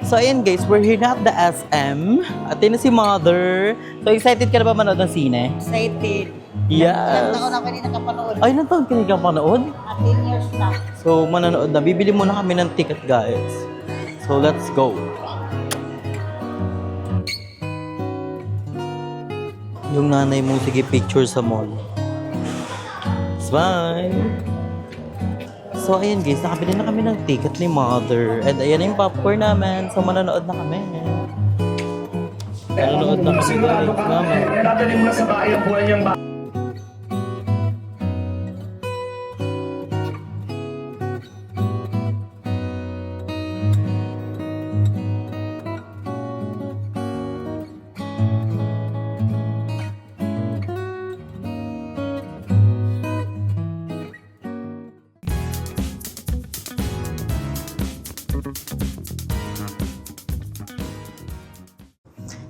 So ayan guys, we're here na at the SM. At yun na si Mother. So excited ka na ba manood ng sine? Excited. Yes. Ilang taon ako din nakapanood. Ay, ilang taon ka na panood? 10 years na. So mananood na. Bibili muna kami ng ticket guys. So let's go. Yung nanay mo sige picture sa mall. Smile. So ayan guys, nakabili na kami ng ticket ni Mother. And ayan na yung popcorn namin. So mananood na kami. Mananood na kami guys. Mama. Dadalhin mo na sa bahay ang buhay niyang bahay.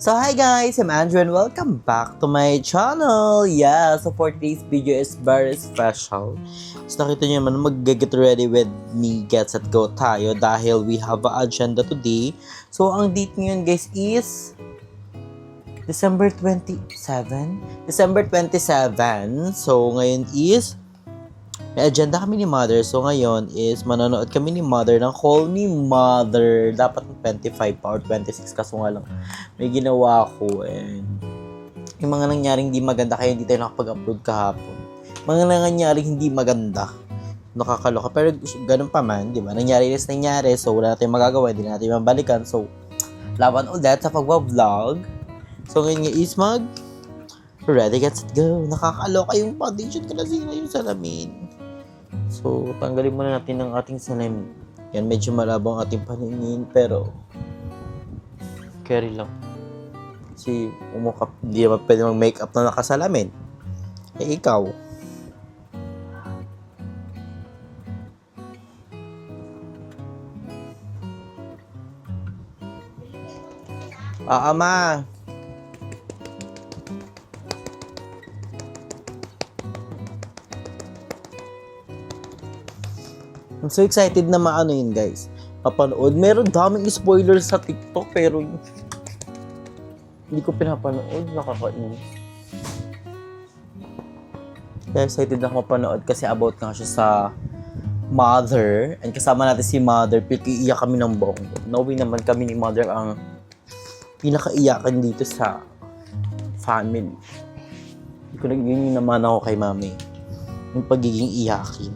So hi guys, I'm Andrew and welcome back to my channel. Yeah, so for today's video is very special. So nakita nyo naman, mag-get ready with me, get set go tayo dahil we have an agenda today. So ang date ngayon guys is December 27? December 27. So ngayon is may agenda kami ni Mother. So ngayon is manonood kami ni Mother ng Call Me Mother. Dapat 25 pa or 26 kaso nga lang may ginawa ko and yung mga nangyaring hindi maganda kaya hindi tayo nakapag-upload kahapon. Mga nangyaring hindi maganda. Nakakaloka. Pero ganun pa man, di ba? Nangyari is nangyari. So wala natin magagawa. Hindi natin mabalikan. So laban ulit sa pagwa-vlog. So ngayon nga is ready, get set, go. Nakakaloka yung foundation ko na sila yung salamin. So, tanggalin muna natin ang ating salamin. Yan, medyo malabo ang ating paningin, pero carry lang. Kasi umukap, hindi naman pwede mag-makeup na nakasalamin. Eh, ikaw. Ma. I'm so excited na maano yun guys. Papanood. Meron daming spoilers sa TikTok pero hindi ko pinapanood. Nakakainis. Kaya excited na ako mapanood kasi about nga siya sa Mother. And kasama natin si Mother. Iiyak kami ng buong. Knowing naman kami ni Mother ang pinakaiyakan dito sa family. Hindi ko yun naman ako kay Mami. Yung pagiging iyakin.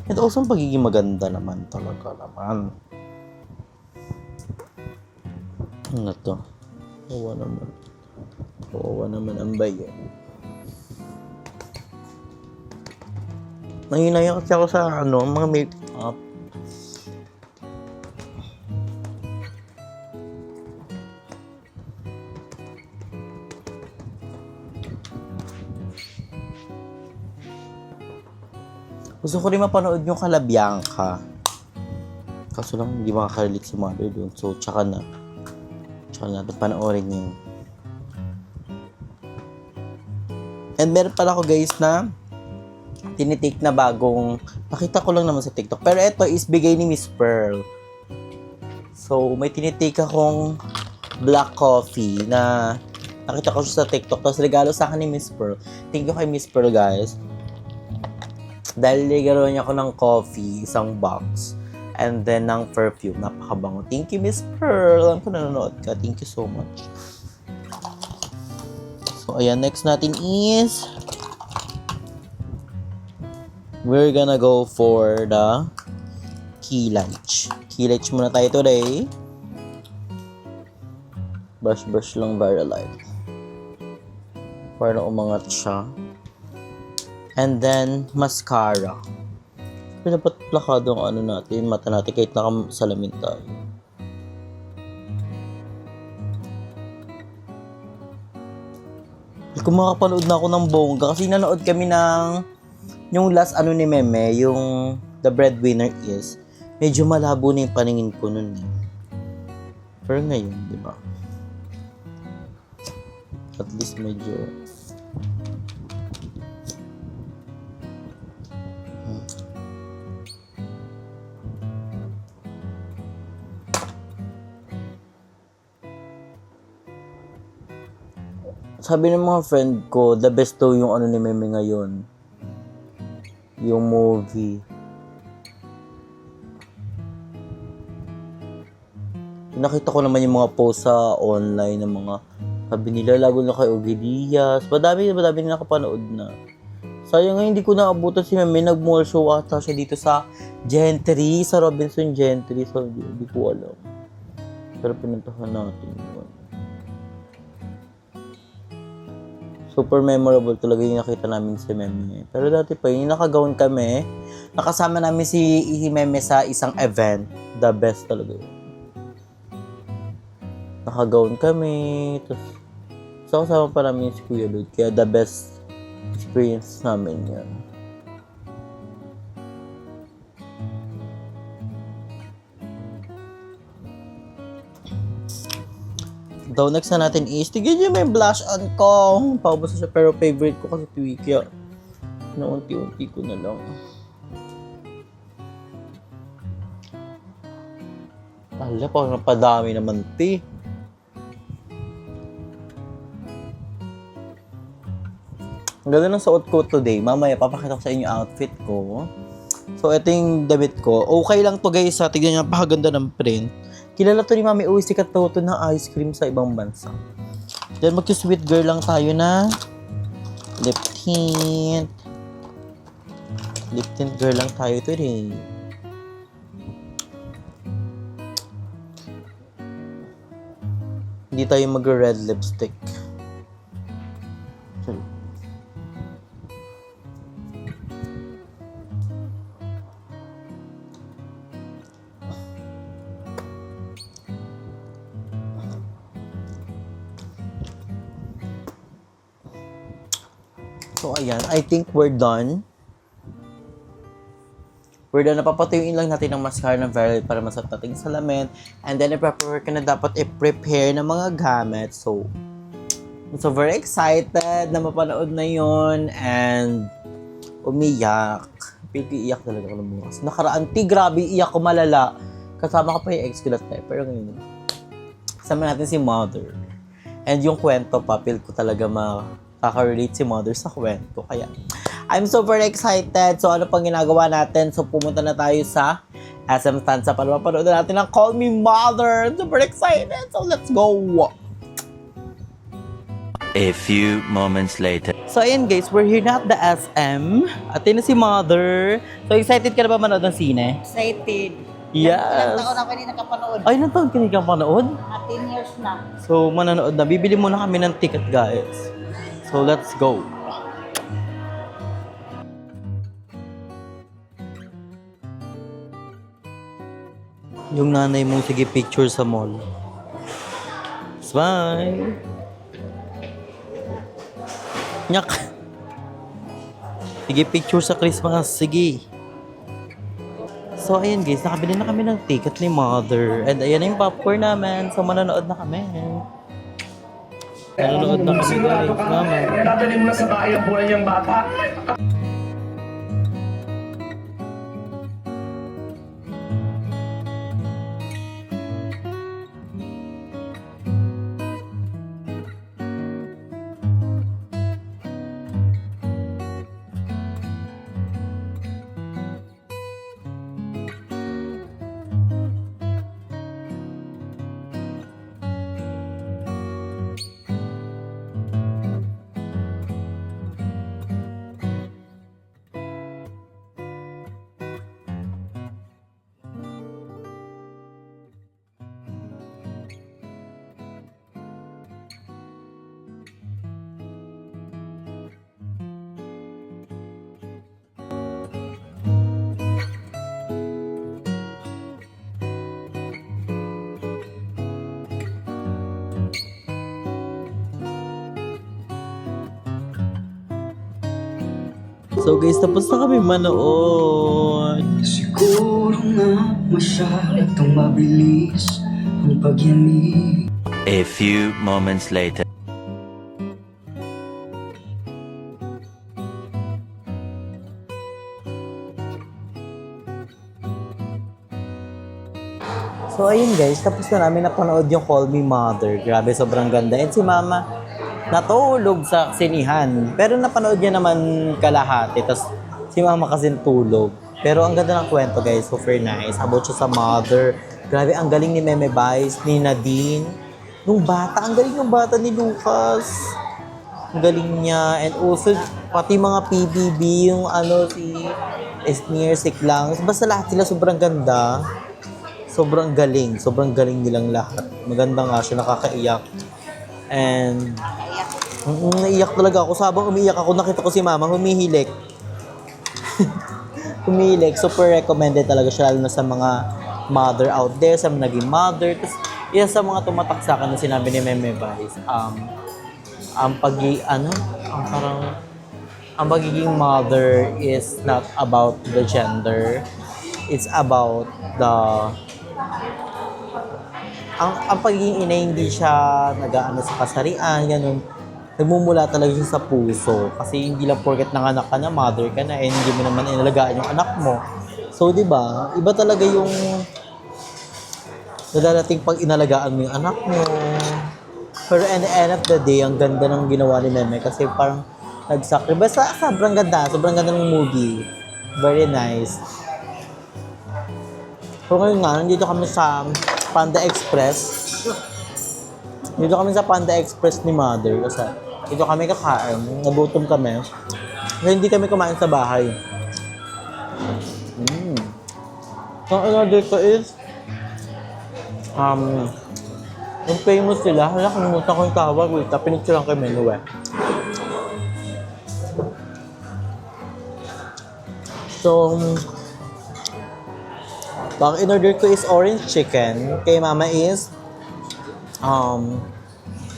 And also, ang pagiging maganda naman talaga naman. Ano to? Kawawa naman. Kawawa naman ang bayan. Nanginaya kasi ako sa mga make-up. Gusto ko rin mapanood yung Kalabianca. Kaso lang hindi makaka-relate si Mother doon. So, tsaka natin panoorin yun. And meron pala ako guys na tinitake na bagong, nakita ko lang naman sa TikTok. Pero ito is bigay ni Miss Pearl. So, may tinitake akong black coffee na nakita ko siya sa TikTok. Tapos regalo sa akin ni Miss Pearl. Thank you kay Miss Pearl guys. Dahil ligaro niya ako ng coffee, isang box, and then ng perfume. Napakabango. Thank you, Miss Pearl. Alam ko nanonood ka. Thank you so much. So, ayan. Next natin is we're gonna go for the Kilage. Kilage muna tayo today. Brush lang very light. Para na umangat siya. And then, mascara. Dapat plakado ang natin, mata natin kahit nakasalamin tayo. Kung makapanood na ako ng bongga, kasi nanood kami ng yung last ni Meme, yung The Breadwinner Is, medyo malabo na yung paningin ko nun. Pero ngayon, di ba? At least medyo Sabi ng mga friend ko, the best daw yung ano ni Meme ngayon. Yung movie. Nakita ko naman yung mga post sa online ng mga sabi nila, lago na kay Ogie Diaz. Madami na nakapanood na. Sayang nga hindi ko naabutan si Meme. Nag-mall show ata siya dito sa Gentry, sa Robinson Gentry. So, hindi ko alam. Pero pinuntahan natin yun. Super memorable talaga yung nakita namin si Meme. Pero dati pa, yung nakagawin kami, nakasama namin si Meme sa isang event. The best talaga yun. Nakagawin kami, tapos kasama pa namin si Kuya Lud. Kaya the best experience namin yan. Daw next na natin is, tigyan nyo may blush on ko. Paubos na siya, pero favorite ko kasi tuwi. Kaya, naunti-unti ko na lang. Ala, parang napadami naman, ti. Ang ganda ng suot ko today. Mamaya, papakita ko sa inyo outfit ko. So, ito yung damit ko. Okay lang to guys, ha. Tignan nyo, napakaganda ng print. Kilala to ni Mami Uy, sikat to ng ice cream sa ibang bansa. Then, mag-sweet girl lang tayo na lip tint. Lip tint girl lang tayo today. Hindi tayo mag-red lipstick. So, ayan. I think we're done. We're done. Napapatuyuin lang natin ang mascara ng Violet para masat nating salamin. And then, i-prepare ka na dapat i-prepare ng mga gamit. So, very excited na mapanood na yon and umiyak. Iyak talaga ako ng bukas. Nakaraan, grabe, iyak ko malala. Kasama ka pa yung ex ko last time. Pero ngayon, kasama natin si Mother. And yung kwento pa, feel ko talaga makaka-relate si Mother sa kwento. Kaya, I'm super excited. So, ano pang ginagawa natin? So, pumunta na tayo sa SM Tanza para mapanood na natin ang Call Me Mother. Super excited. So, let's go. A few moments later. So, ayan guys, we're here na at the SM. At yun na si Mother. So, excited ka na ba manood ng sine? Excited. Yes. Ilang taon ako hindi nakapanood. Ay, ilang taon ka hindi ka panood? 10 years na. So, mananood na. Bibili muna kami ng ticket, guys. So, let's go. Yung nanay mo, sige picture sa mall. Smile. Nyak. Sige picture sa Christmas. Sige. So, ayan guys, nakabili na kami ng ticket ni Mother. And ayan na yung popcorn namin. So, mananood na kami. Mananood na kami guys. Mama. Dadalhin mo na sa bahay ang buhay niyang bata. So guys, tapos na kami manood. Siguro nga masyadong mabilis ang pagyanig. A few moments later. So ayun guys, tapos na namin napanood yung Call Me Mother. Grabe, sobrang ganda. And si Mama, natulog sa sinihan. Pero napanood niya naman kalahati. Tapos si mama kasi tulog. Pero ang ganda ng kwento guys, super nice. About siya sa mother. Grabe, ang galing ni Meme Vice, ni Nadine. Nung bata, ang galing ng bata ni Lucas. Ang galing niya. And also, pati mga PBB, yung si Esnier, si Klang. Basta lahat sila sobrang ganda. Sobrang galing nilang lahat. Maganda nga siya, nakakaiyak. And, naiyak talaga ako. Sabang umiiyak ako, nakita ko si mama, humihilik. Humihilik. Super recommended talaga siya, lalo na sa mga mother out there, sa mga naging mother. Tapos, yan sa mga tumatak sa akin na sinabi ni Meme Vice, ang pagiging mother is not about the gender. It's about ang pagiging ina, hindi siya nag-aano sa kasarian, ganun. Nagmumula talaga siya sa puso. Kasi hindi lang porket nanganak ka na, mother ka na, hindi mo naman inalagaan yung anak mo. So, di ba? Iba talaga yung nadarating pag inalagaan mo yung anak mo. Pero at the end of the day, ang ganda ng ginawa ni Meme kasi parang nag-sacrifice. Sobrang ganda ng movie. Very nice. So ngayon nga, nandito kami sa Panda Express. Dito kami sa Panda Express ni Mother. Kasi dito kami kakain. Nagutom kami. Kasi hindi kami kumain sa bahay. So ano dito is yung famous sila, nakalimutan ko yung tawag, wait, pinicture lang kay menu So, bang in-order ko is orange chicken, kay mama is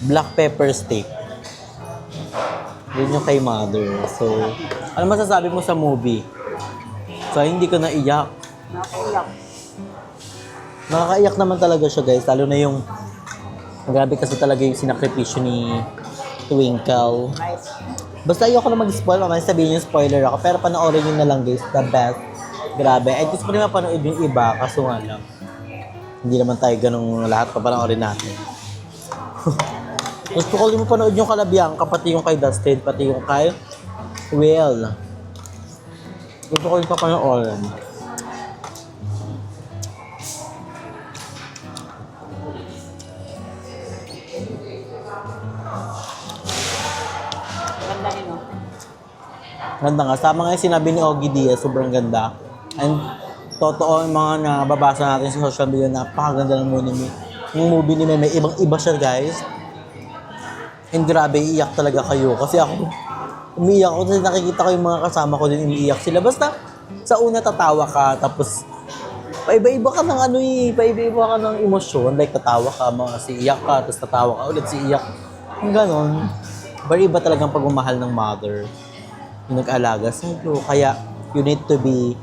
black pepper steak. Yun yung kay mother. So, ano masasabi mo sa movie? So, hindi ko naiyak. Nakakaiyak naman talaga siya guys, lalo na yung grabe kasi talaga yung sinakripisyo ni Twinkle. Basta ayoko na mag-spoil, mamaya sabihin yung spoiler ako, pero panoorin nyo na lang guys, the best. Grabe, at gusto ko rin mapanood yung iba, kaso nga lang, hindi naman tayo ganung lahat papanoorin natin. Gusto ko rin mapanood yung Kalabiang, pati yung kay Dustin, pati yung kay Will. Gusto ko rin papanoorin. Ganda nga. Sama nga yung sinabi ni Ogie Diaz, sobrang ganda. And totoo yung mga nababasa natin sa social media, napakaganda ng movie ni Meme. Ibang-iba siya guys. And grabe, iiyak talaga kayo. Kasi ako, umiiyak ako kasi nakikita ko yung mga kasama ko din umiiyak sila. Basta sa una tatawa ka, tapos paiba-iba ka ng paiba-iba ka ng emosyon. Like tatawa ka, iiyak ka, tapos tatawa ka ulit, iiyak. Yung ganon. Very iba talagang pagmamahal ng mother. Yung nag-alaga sa'yo. Kaya, you need to be,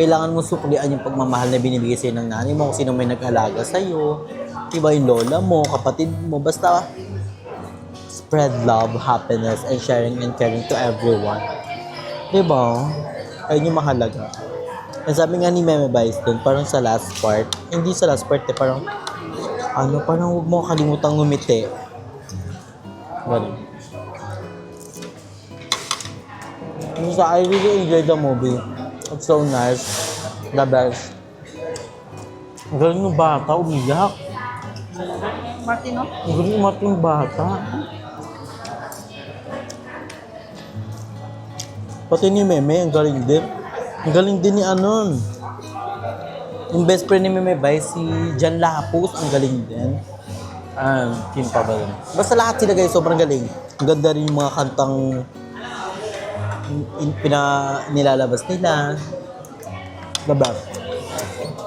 kailangan mo suklian yung pagmamahal na binibigay sa'yo ng nanay mo, kung sino may nag-alaga sa'yo. Diba yung lola mo, kapatid mo, basta spread love, happiness, and sharing and caring to everyone. Diba? Ayun yung mahalaga. And sabi nga ni Meme Vice dun, parang sa last part, hindi sa last part parang huwag mo kalimutang ngumiti. Ganun. So, I really enjoyed the movie. It's so nice. The best. Ang galing ng bata, umiyak. Martino? Ang galing ng bata. Pati ni Meme, ang galing din. Ang galing din ni Anon. Yung best friend ni Meme Vice, si Jan Lapus, ang galing din. Kim pa ba din? Basta lahat sila guys, sobrang galing. Ang ganda rin yung mga kantang nilalabas nila. Diba?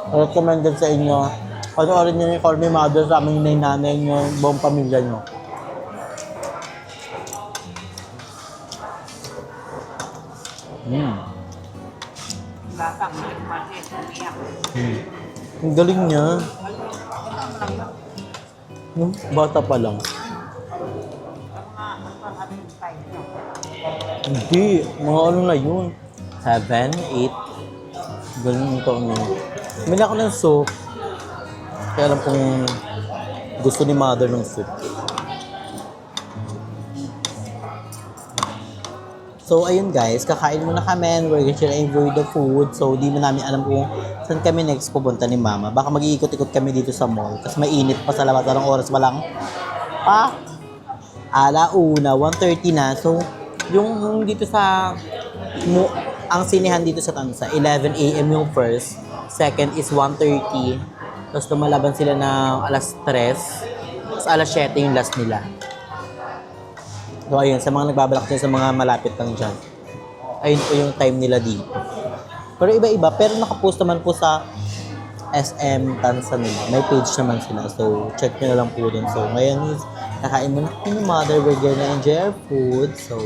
Recommended sa inyo. Panoorin nyo yung Call Me Mother sa aming nanay nyo, buong pamilya nyo. Bata, Martin, umiyak. Ang galing niya. Bata pa lang. Hindi, mga ano na yun. 7, 8. Galing yung taon niya. Bili ako ng soup. Kaya alam kong gusto ni mother ng soup. So, ayun guys, kakain muna kami and we're gonna enjoy the food. So, di mo namin alam kung saan kami next pupunta ni Mama. Baka mag-iikot-ikot kami dito sa mall kasi mainit pa sa labas. Anong oras pa lang? Alauna, 1:30 na. So, yung dito sa ang sinihan dito sa Tansa, 11 a.m. yung first. Second is 1:30. Tapos lumalaban sila ng alas 3. Tapos alas 7 yung last nila. So, ayun, sa mga nagbabalak dyan, sa mga malapit lang dyan. Ayun po yung time nila dito. Pero iba-iba. Pero nakapost naman po sa SM Tansa nila. May page naman sila. So, check nyo na lang po dun. So, ngayon is, nakain muna kami ni Mother. We're gonna enjoy our food. So,